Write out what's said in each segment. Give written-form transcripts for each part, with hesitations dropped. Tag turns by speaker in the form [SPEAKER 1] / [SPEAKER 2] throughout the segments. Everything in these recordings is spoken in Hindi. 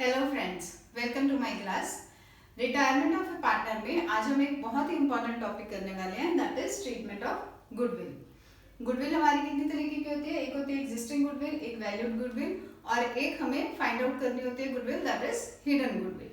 [SPEAKER 1] Hello friends, welcome to my class. Retirement of a partner में आज हम एक बहुत ही इंपॉर्टेंट टॉपिक करने वाले हैं, that is treatment of goodwill. Goodwill हमारी कितनी तरीके की होती है? एक होती है एग्जिस्टिंग गुडविल, एक वैल्यूड गुडविल, और एक हमें फाइंड आउट करनी होती है goodwill, that is hidden goodwill.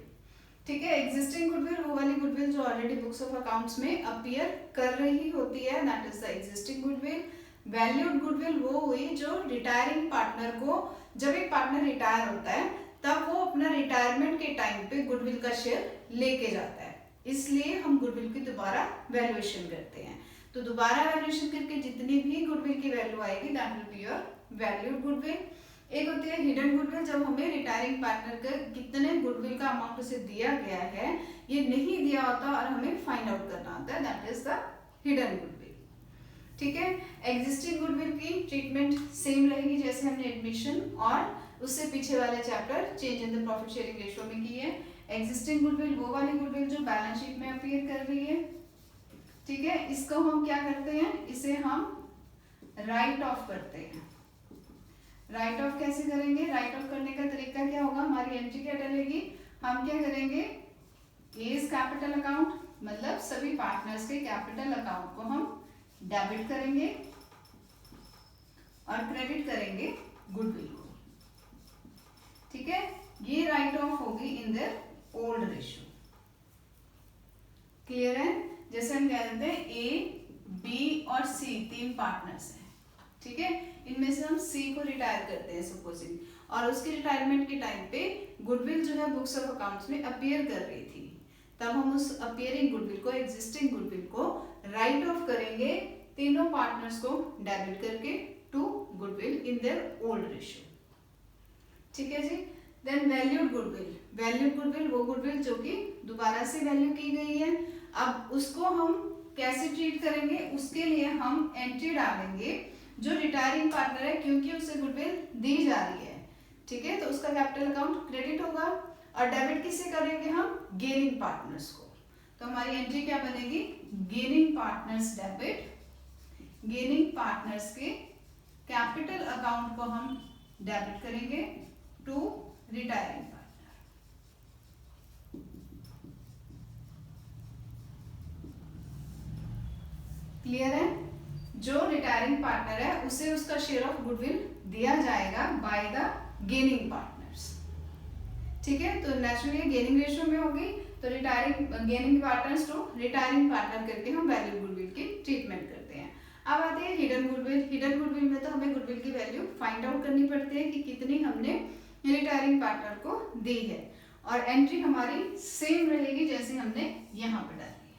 [SPEAKER 1] ठीक है, एग्जिस्टिंग गुडविल वो वाली गुडविल जो ऑलरेडी बुक्स ऑफ अकाउंट्स में अपीयर कर रही होती है, that is the existing goodwill. Valued goodwill वो हुई जो रिटायरिंग पार्टनर को, जब एक पार्टनर रिटायर होता है तब वो अपना रिटायरमेंट के टाइम पे गुडविल का शेयर लेके जाता है, इसलिए हम गुडविल की दोबारा वैल्यूएशन करते हैं। तो दोबारा वैल्यूएशन करके जितनी भी गुडविल की वैल्यू आएगी that will be your valued goodwill. एक होती है हिडन गुडविल, जब हमें रिटायरिंग पार्टनर का कितने गुडविल का अमाउंट उसे दिया गया है ये नहीं दिया होता और हमें फाइंड आउट करना होता है, that is the hidden goodwill. ठीक है, एग्जिस्टिंग गुडविल की ट्रीटमेंट सेम रहेगी जैसे हमने एडमिशन और उससे पीछे वाले chapter change in the profit sharing ratio में की है। एग्जिस्टिंग गुडविल वो वाली गुडविल जो बैलेंस शीट में अपीयर कर रही है। ठीक है, इसको हम क्या करते हैं, इसे हम राइट ऑफ करते हैं। राइट ऑफ कैसे करेंगे? राइट ऑफ करने का तरीका क्या होगा? हमारी एंट्री क्या डलेगी? हम क्या करेंगे, एज कैपिटल अकाउंट, मतलब सभी पार्टनर्स के कैपिटल अकाउंट को हम डेबिट करेंगे और क्रेडिट करेंगे गुडविल को। ठीक है, ये राइट ऑफ होगी इन देयर ओल्ड रेशियो। क्लियर है? जैसे हम कह देते हैं ए, बी और सी तीन पार्टनर्स हैं। ठीक है, इनमें से हम सी को रिटायर करते हैं सपोजिंग, और उसके रिटायरमेंट के टाइम पे गुडविल जो है बुक्स ऑफ अकाउंट्स में अपीयर कर रही थी, तब हम उस अपीयरिंग गुडविल को, एग्जिस्टिंग गुडविल को राइट ऑफ करेंगे तीनों पार्टनर्स को डेबिट करके to goodwill in their old ratio. ठीक है जी। Then valued goodwill, valued goodwill वो गुडविल जो कि दोबारा से वैल्यू की गई है। अब उसको हम कैसे ट्रीट करेंगे, उसके लिए हम एंट्री डालेंगे जो रिटायरिंग पार्टनर है, क्योंकि उसे गुडविल दी जा रही है। ठीक है, तो उसका कैपिटल अकाउंट क्रेडिट होगा और डेबिट किसे करेंगे हम? गेनिंग पार्टनर्स को। तो हमारी एंट्री क्या बनेगी? Gaining partners debit, gaining partners के कैपिटल अकाउंट को हम डेबिट करेंगे टू रिटायरिंग पार्टनर। क्लियर है? जो रिटायरिंग पार्टनर है उसे उसका शेयर ऑफ गुडविल दिया जाएगा बाय द गेनिंग पार्टनर्स। ठीक है, तो नेचुरली गेनिंग रेशियो में होगी, तो retiring gaining partners to retiring partner करके हम वैल्यू गुडविल की ट्रीटमेंट करते हैं। अब आते हैं हिडन गुडविल। हिडन गुडविल में तो हमें गुडविल की वैल्यू फाइंड आउट करनी पड़ती है कि कितनी हमने रिटायरिंग पार्टनर को दी है, और एंट्री हमारी सेम रहेगी जैसे हमने यहाँ पर डाली है,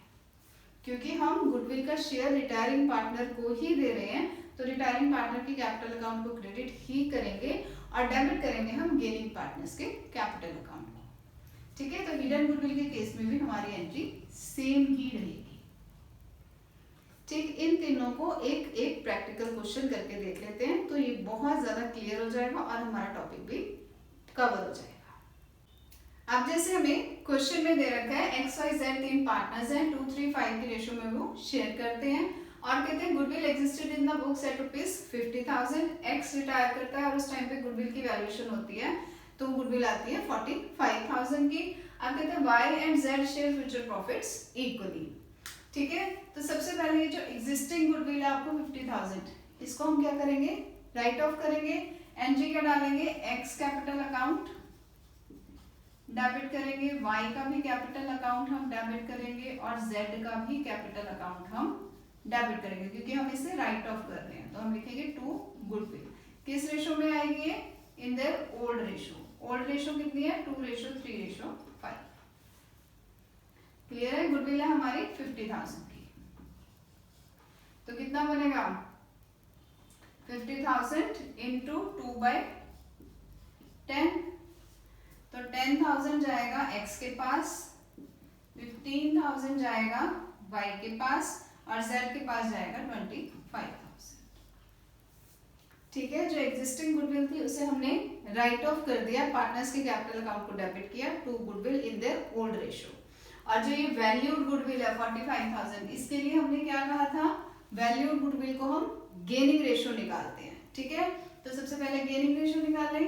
[SPEAKER 1] क्योंकि हम गुडविल का शेयर रिटायरिंग पार्टनर को ही दे रहे हैं, तो रिटायरिंग पार्टनर के कैपिटल अकाउंट को क्रेडिट ही करेंगे और डेबिट करेंगे हम गेनिंग पार्टनर्स के कैपिटल अकाउंट को। ठीक है, तो हिडन गुडविल के केस में भी हमारी एंट्री सेम ही रहेगी। ठीक, इन तीनों को एक एक प्रैक्टिकल क्वेश्चन करके देख लेते हैं, तो ये बहुत ज्यादा क्लियर हो जाएगा और हमारा टॉपिक भी कवर हो जाएगा। अब जैसे हमें क्वेश्चन में दे रखा है XYZ तीन पार्टनर्स हैं, 2-3-5 की रेशियो में वो शेयर करते हैं और कहते हैं goodwill existed in the books at ₹50,000। X retire करता है और उस टाइम पे गुडविल की वैल्यूएशन होती है, तो गुडविल आती है 45,000 की। अब कहते हैं Y and Z share future profits equally. ठीक है, तो सबसे पहले ये जो एग्जिस्टिंग गुडविल है आपको 50,000, इसको हम क्या करेंगे? राइट ऑफ करेंगे। एंट्री क्या डालेंगे? एक्स कैपिटल अकाउंट डेबिट करेंगे, Y का भी कैपिटल अकाउंट हम डेबिट करेंगे और Z का भी कैपिटल अकाउंट हम डेबिट करेंगे, क्योंकि हम इसे राइट ऑफ कर रहे हैं, तो हम लिखेंगे टू गुडविल। किस रेशो में आएगी ये? इन their old ratio. Old ratio कितनी है? 2:3:5। क्लियर है? गुडविल है हमारी 50,000 की, तो कितना बनेगा? 50,000 इंटू 2/10, तो 10,000 जाएगा x के पास, 15,000 जाएगा y के पास और z के पास जाएगा 25,000। ठीक है, जो एग्जिस्टिंग गुडविल थी उसे हमने राइट ऑफ कर दिया, पार्टनर्स के कैपिटल अकाउंट को डेबिट किया to goodwill in their old ratio. और जो ये वैल्यूड गुडविल है 45,000, इसके लिए हमने क्या कहा था? वैल्यूड गुडविल को हम गेनिंग रेशियो निकालते हैं। ठीक है, तो सबसे पहले गेनिंग रेशियो निकालें।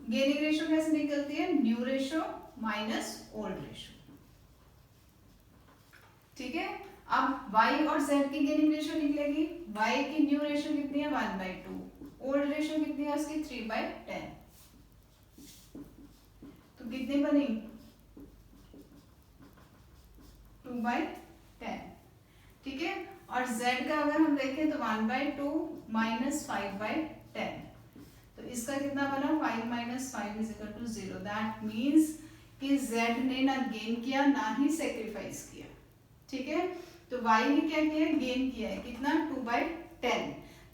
[SPEAKER 1] गेनिंग रेशो कैसे निकलती है, new ratio minus old ratio, ठीक है। अब y और z की गेनिंग रेशो निकलेगी, y की न्यू रेशो कितनी है 1/2, ओल्ड रेशो कितनी है उसकी 3/10, तो कितनी बनी 2/10, ठीक है। और z का अगर हम देखें तो 1/2 माइनस 5/10, तो इसका कितना बना 5 minus 5 is equal to 0। That means कि z ने ना गेन किया ना ही सेक्रीफाइस किया, ठीक है। तो y ने क्या किया, गेन किया है, कितना 2/10,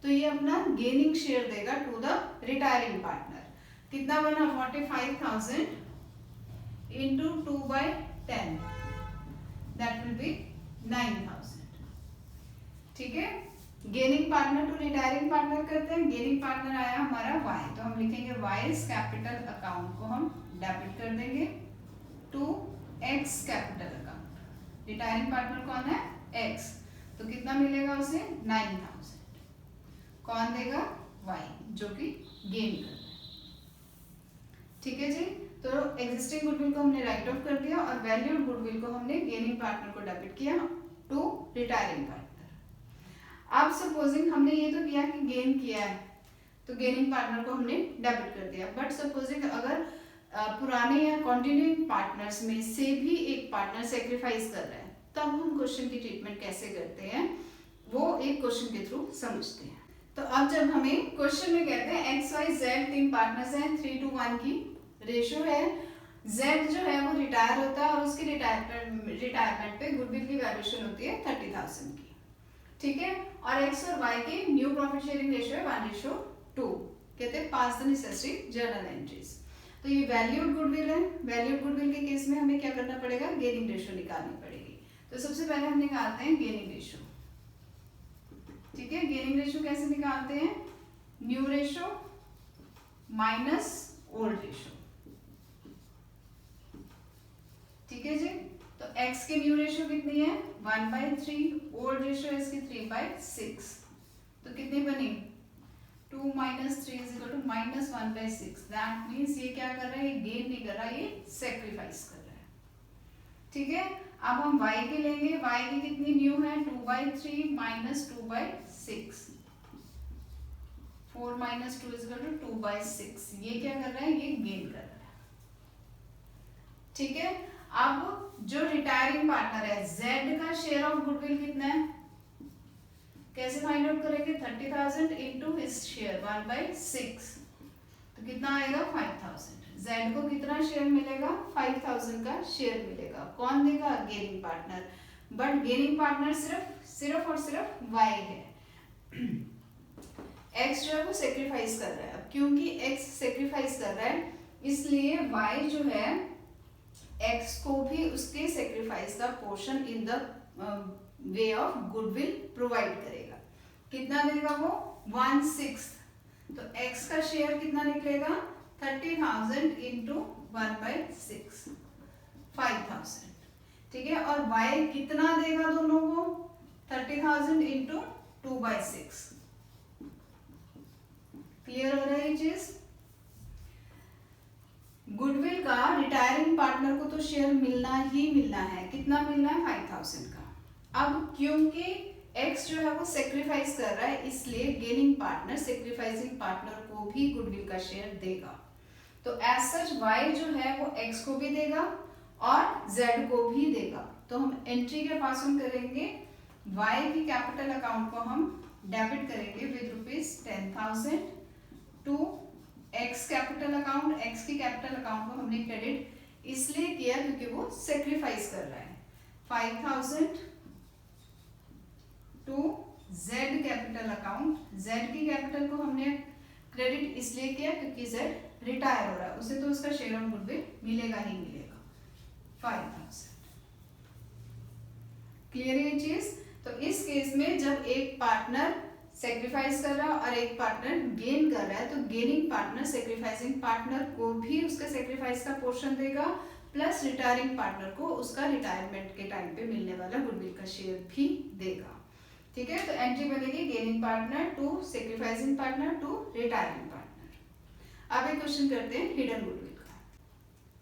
[SPEAKER 1] तो ये अपना गेनिंग शेयर देगा टू द रिटायरिंग पार्टनर। कितना बना 45,000 इंटू 2/10, दैट विल बी 9,000, ठीक है। Gaining partner to retiring partner करते हैं, गेनिंग पार्टनर आया हमारा y, तो हम लिखेंगे y कैपिटल अकाउंट को हम डेबिट कर देंगे to x capital account. Retiring partner कौन है x, तो कितना मिलेगा उसे 9,000, कौन देगा y जो कि गेन कर रहा है, ठीक है जी। तो एग्जिस्टिंग गुडविल को हमने राइट ऑफ कर दिया और वैल्यूड गुडविल को हमने गेनिंग पार्टनर को डेबिट किया टू रिटायरिंग पार्टनर। अब सपोजिंग हमने ये तो किया कि गेन किया है, तो गेनिंग पार्टनर को हमने डेबिट कर दिया, बट सपोजिंग अगर पुराने या कंटिन्यूइंग पार्टनर्स में से भी एक पार्टनर सेक्रीफाइस कर रहा है, तब हम क्वेश्चन की ट्रीटमेंट कैसे करते हैं वो एक क्वेश्चन के थ्रू समझते हैं। तो अब जब हमें क्वेश्चन में कहते हैं एक्स वाई जेड तीन पार्टनर्स हैं, 3:1 की रेशो है, जेड जो है वो रिटायर होता है और उसकी रिटायरमेंट पे गुडविल की वैल्यूएशन होती है 30,000 की, ठीक है। और एक्स और वाई की न्यू प्रॉफिट शेयरिंग रेशो है 1:2, कहते हैं पास द नेसेसरी जर्नल एंट्रीज। तो ये वैल्यूड गुडविल है, वैल्यूड गुडविल के केस में हमें क्या करना पड़ेगा, गेनिंग रेशो निकालनी पड़ेगी। तो सबसे पहले हम निकालते हैं गेनिंग रेशो, ठीक है। गेनिंग रेशो कैसे निकालते हैं, new ratio minus old ratio, ठीक है जी। तो x की न्यू रेशो कितनी है 1/3, ओल्ड रेशो है इसकी 3/6, तो कितनी बनी 2 minus 3 is equal to minus 1/6। That means ये क्या कर रहा है, ये गेन नहीं कर रहा, ये सेक्रीफाइस कर रहा है, ठीक है। अब हम y के लेंगे, y की कितनी न्यू है 2/3 minus 2/6, 4 minus 2 is equal to 2/6, ये क्या कर रहा है, ये गेन कर रहा है, ठीक है। अब जो रिटायरिंग पार्टनर है z का शेयर ऑफ गुडविल कितना है, कैसे फाइंड आउट करेंगे, 30,000 इंटू हिज शेयर 1/6, तो कितना आएगा 5,000। z को कितना शेयर मिलेगा 5,000 का शेयर मिलेगा, कौन देगा, gaining partner. But gaining partner सिर्फ और सिर्फ y है, x जो है वो सेक्रीफाइस कर रहा है। अब क्योंकि x सेक्रीफाइस कर रहा है इसलिए y जो है x को भी उसके सेक्रीफाइस का portion in the way of goodwill provide करेगा। कितना देगा वो 1/6, तो x का शेयर कितना निकलेगा 30,000 इंटू 1/6, 5,000, ठीक है। और y कितना देगा दोनों को 30,000 इंटू 2/6, क्लियर हो रहा है ये चीज। गुडविल का रिटायरिंग पार्टनर को तो शेयर मिलना ही मिलना है, कितना मिलना है 5,000 का। अब क्योंकि x जो है वो सेक्रीफाइस कर रहा है इसलिए गेनिंग पार्टनर सेक्रीफाइसिंग पार्टनर को भी गुडविल का शेयर देगा, तो एज सच y जो है वो x को भी देगा और z को भी देगा। तो हम एंट्री के पास हम करेंगे y की कैपिटल अकाउंट को हम डेबिट करेंगे with ₹10,000 to x capital account, x की कैपिटल अकाउंट को हमने क्रेडिट इसलिए किया क्योंकि वो सेक्रीफाइस कर रहा है, 5,000 to z capital account, z की कैपिटल को हमने क्रेडिट इसलिए किया क्योंकि z रिटायर हो रहा है, उसे तो उसका शेयर ऑफ गुडविल मिलेगा ही मिलेगा 5,000, क्लियर है ये चीज। तो इस केस में जब एक पार्टनर सेक्रीफाइस कर रहा है और एक पार्टनर गेन कर रहा है, तो गेनिंग पार्टनर सेक्रीफाइसिंग पार्टनर को भी उसका सेक्रीफाइस का पोर्शन देगा प्लस रिटायरिंग पार्टनर को उसका रिटायरमेंट के टाइम पे मिलने वाला गुडविल का शेयर भी देगा, ठीक है। तो एंट्री बनेगी gaining partner to sacrificing partner to retiring partner. अब एक क्वेश्चन करते हैं हिडन गुडविल का।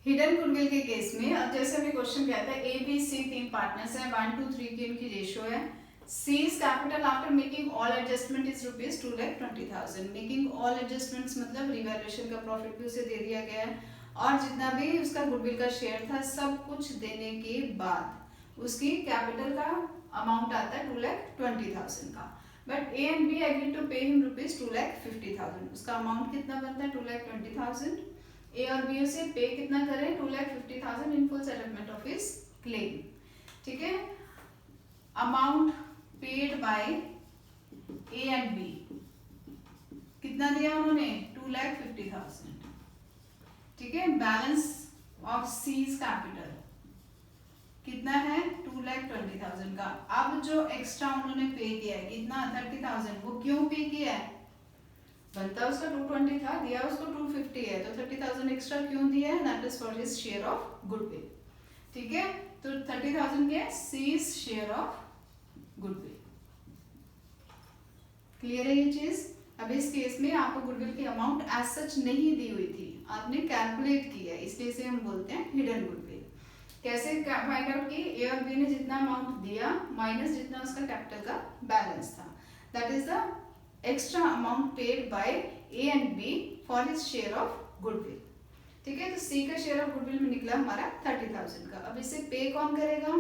[SPEAKER 1] हिडन गुडविल के केस में अब जैसे हमें क्वेश्चन कहता है ए बी सी 3 पार्टनर्स हैं, 1 2 3 की इनकी रेशियो है। C's capital after making all adjustment is rupees 2,20,000। Making all adjustments मतलब रिवैल्यूएशन का प्रॉफिट भी उसे दे दिया गया है और जितना भी उसका गुडविल का शेयर था सब कुछ देने के बाद उसकी कैपिटल का अमाउंट आता है 2,20,000 का। But A and B agree to pay him rupees 2,50,000। उसका अमाउंट कितना बनता है 2,20,000। ए और बी उसे पे कितना करें 2,50,000 in full settlement of his claim. ठीक है, amount paid by A and B कितना दिया उन्होंने 2,50,000। ठीक है, बैलेंस ऑफ सीज कैपिटल कितना है 2,20,000 का। अब जो एक्स्ट्रा उन्होंने पे किया है कितना 30,000, वो क्यों पे किया है, बनता उसका 220 था, दिया उसको 250 है, तो 30,000 एक्स्ट्रा क्यों दिया है, that is for his share of goodwill. ठीक है, तो 30,000 क्या है C's share of goodwill. Clear है ये चीज। अब इस केस में आपको गुडविल की अमाउंट एज सच नहीं दी हुई थी, आपने कैलकुलेट किया है, इसलिए इसे हम बोलते हैं हिडन गुडविल। कैसे फाइंड आउट की, ए और बी ने जितना अमाउंट दिया माइनस जितना उसका कैपिटल का बैलेंस था, that is the extra amount paid by A and B for his share of goodwill. ठीक है, तो सी का शेयर ऑफ गुडविल में निकला हमारा 30,000 का। अब इसे पे कौन करेगा,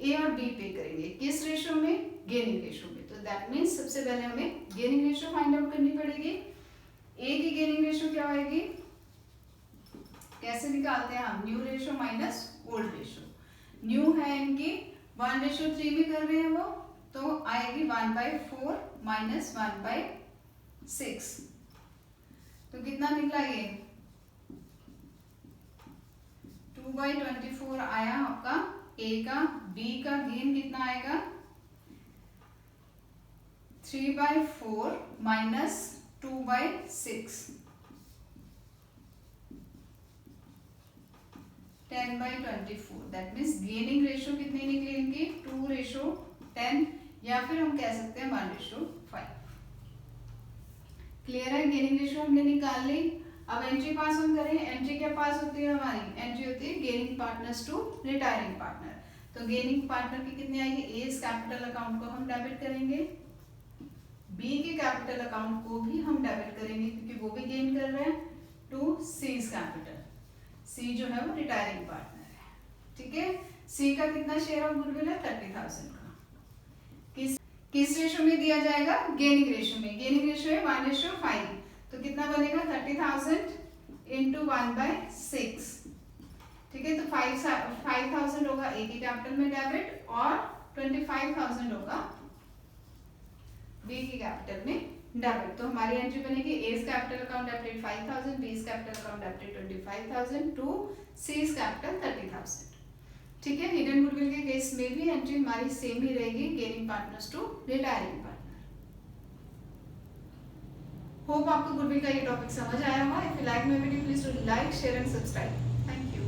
[SPEAKER 1] ए और बी पे करेंगे, किस रेशो में, गेनिंग रेशो में। तो दैट मीन्स सबसे पहले हमें गेनिंग रेशो फाइंड आउट करनी पड़ेगी। ए की गेनिंग रेशो क्या होगी, कैसे निकालते हैं हम, new ratio minus old ratio. New है इनकी 1:3 में कर रहे हैं वो, तो आएगी 1/4 माइनस 1/6, तो कितना निकला ये 2/24 आया आपका ए का। बी का गेन कितना आएगा 3/4 minus 2/6, 10/24। That means gaining ratio कितनी निकली इनकी 2:10, या फिर हम कह सकते हैं 1:5। क्लियर है, गेनिंग रेशो हमने निकाल ली। अब एंट्री पास हम करें, एंट्री क्या पास होती है हमारी, एंट्री होती है gaining partners to retiring partner. तो गेनिंग पार्टनर की कितनी आएगी, ए कैपिटल अकाउंट को हम डेबिट करेंगे, बी के कैपिटल अकाउंट को भी हम डेबिट करेंगे क्योंकि वो भी गेन कर रहे हैं, टू सी कैपिटल। सी जो है वो रिटायरिंग पार्टनर है। ठीक है, सी का कितना शेयर ऑफ गुडविल है 30,000 का। किस रेशो में दिया जाएगा, गेनिंग रेशो में। गेनिंग रेशो है 1:5, तो कितना बनेगा 30,000 इंटू 1/6। ठीक है, तो 5,000 होगा ए की कैपिटल में डेबिट और 25,000 होगा बी की कैपिटल में डेबिट। तो हमारी एंट्री बनेगी A capital account debited 5,000, B capital account debited 25,000 to C capital 30,000। ठीक है, हिडन गुडविल के केस में भी एंट्री हमारी सेम ही रहेगी, gaining partners to retiring partner. Hope आपको गुडविल का ये टॉपिक समझ आया होगा। If you like my video please do like share and subscribe. Thank you.